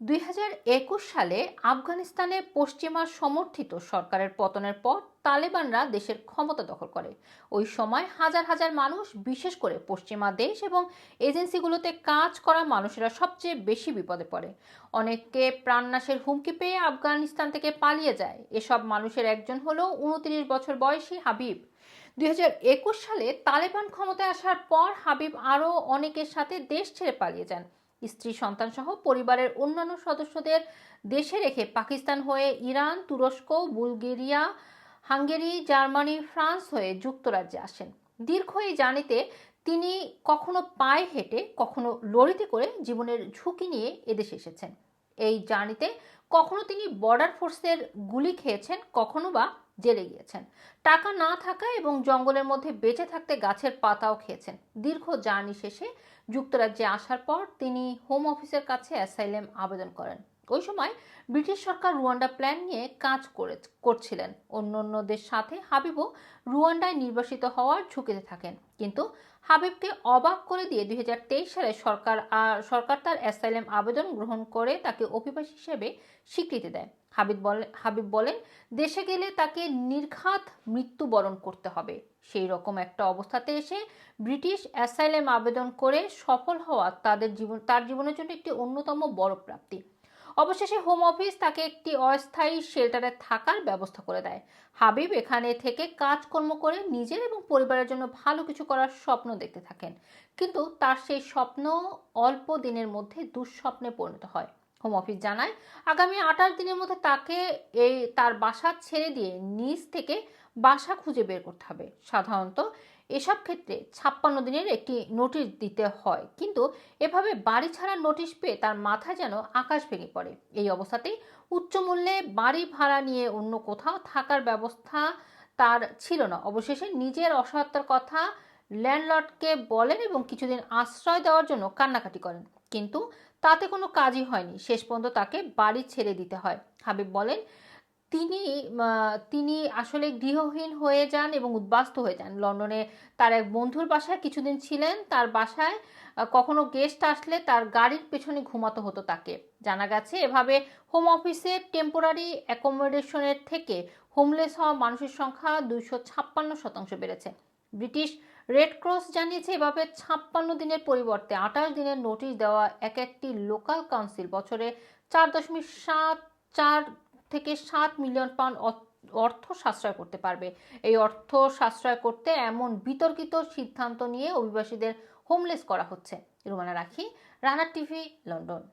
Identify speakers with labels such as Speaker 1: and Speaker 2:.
Speaker 1: 2021 সালে আফগানিস্তানে পশ্চিমা সমর্থিত সরকারের পতনের পর তালেবানরা দেশের ক্ষমতা দখল করে। ওই সময় হাজার হাজার মানুষ, বিশেষ করে পশ্চিমা দেশ এবং এজেন্সিগুলোতে কাজ করা মানুষেরা সবচেয়ে বেশি বিপদে পড়ে। অনেকে প্রাণনাশের হুমকি পেয়ে আফগানিস্তান থেকে পালিয়ে যায়। এসব মানুষের একজন হলো 29 বছর বয়সী হাবিব। 2021 সালে তালেবান ক্ষমতায় আসার পর হাবিব আরও অনেকের সাথে দেশ ছেড়ে পালিয়ে যান। স্ত্রী, সন্তান সহ পরিবারের অন্যান্য সদস্যদের দেশে রেখে পাকিস্তান হয়ে ইরান, তুরস্ক, বুলগেরিয়া, হাঙ্গেরি, জার্মানি, ফ্রান্স হয়ে যুক্তরাজ্যে আসেন। দীর্ঘ এই জার্নিতে তিনি কখনো পায়ে হেঁটে, কখনো লরিতে করে জীবনের ঝুঁকি নিয়ে এদেশে এসেছেন। এই জার্নিতে কখনো তিনি বর্ডার ফোর্সের গুলি খেয়েছেন, কখনো বা জেলে গিয়েছেন। টাকা না থাকা এবং জঙ্গলের মধ্যে বেঁচে থাকতে গাছের পাতাও খেয়েছেন। দীর্ঘ জার্নি শেষে যুক্তরাজ্যে আসার পর তিনি হোম অফিসের কাছে অ্যাসাইলাম আবেদন করেন। ওই সময় ব্রিটিশ সরকার রুয়ান্ডা প্ল্যান নিয়ে কাজ করছিলেন। অন্যদের সাথে হাবিবও রুয়ান্ডায় নির্বাসিত হওয়ার ঝুঁকিতে থাকেন। কিন্তু হাবিবকে অবাক করে দিয়ে 2023 সালে সরকার তার অ্যাসাইলাম আবেদন গ্রহণ করে তাকে অভিবাসী হিসেবে স্বীকৃতি দেয়। হাবিব বলেন, দেশে গেলে তাকে নির্ঘাত মৃত্যুবরণ করতে হবে। সেই রকম একটা অবস্থাতে এসে ব্রিটিশ অ্যাসাইলাম আবেদন করে সফল হওয়া তার জীবনের জন্য একটি অন্যতম বড় প্রাপ্তি। অবশেষে হোম অফিস তাকে একটি অস্থায়ী শেল্টারে থাকার ব্যবস্থা করে দেয়। হাবিব এখানে থেকে কাজকর্ম করে নিজের এবং পরিবারের জন্য ভালো কিছু করার স্বপ্ন দেখতে থাকেন। কিন্তু তার সেই স্বপ্ন অল্প দিনের মধ্যে দুঃস্বপ্নে পরিণত হয়। হোম অফিস জানায়, আগামী 28 দিনের মধ্যে তাকে তার বাসা ছেড়ে দিয়ে নিজ থেকে বাসা খুঁজে বের করতে হবে। সাধারণত এসব ক্ষেত্রে 56 দিনের একটি নোটিশ দিতে হয়, কিন্তু এভাবে বাড়ি ছাড়ার নোটিশ পেয়ে তার মাথায় যেন আকাশ ভেঙে পড়ে। এই অবস্থাতেই উচ্চ মূল্যে বাড়ি ভাড়া নিয়ে অন্য কোথাও থাকার ব্যবস্থা তার ছিল না। অবশেষে নিজের অসহায়তার কথা ল্যান্ডলর্ডকে বলেন এবং কিছুদিন আশ্রয় দেওয়ার জন্য কান্নাকাটি করেন। কিন্তু তাতে কোনো কাজই হয়নি। শেষ পর্যন্ত তাকে বাড়ি ছেড়ে দিতে হয়। হাবিব বলেন, তিনি তিনি আসলে গৃহহীন হয়ে যান এবং উদ্বাস্তু হয়ে যান। লন্ডনে তার এক বন্ধুর বাসায় কিছুদিন ছিলেন। তার বাসায় কখনো গেস্ট আসলে তার গাড়ির পেছনে ঘুমাতে হতো তাকে। জানা গেছে, এভাবে হোম অফিসের টেম্পোরারি অ্যাকোমোডেশনের থেকে হোমলেস হওয়া মানুষের সংখ্যা 256% বেড়েছে। ব্রিটিশ রেড ক্রস জানিয়েছে, এভাবে 56 দিনের পরিবর্তে 28 দিনের নোটিশ দেওয়া একটি লোকাল কাউন্সিল বছরে 4.4 থেকে 7 মিলিয়ন পাউন্ড অর্থ সাশ্রয় করতে পারবে। এই অর্থ সাশ্রয় করতে এমন বিতর্কিত সিদ্ধান্ত নিয়ে অভিবাসীদের হোমলেস করা হচ্ছে। রুমানা রাখি, রানা টিভি, লন্ডন।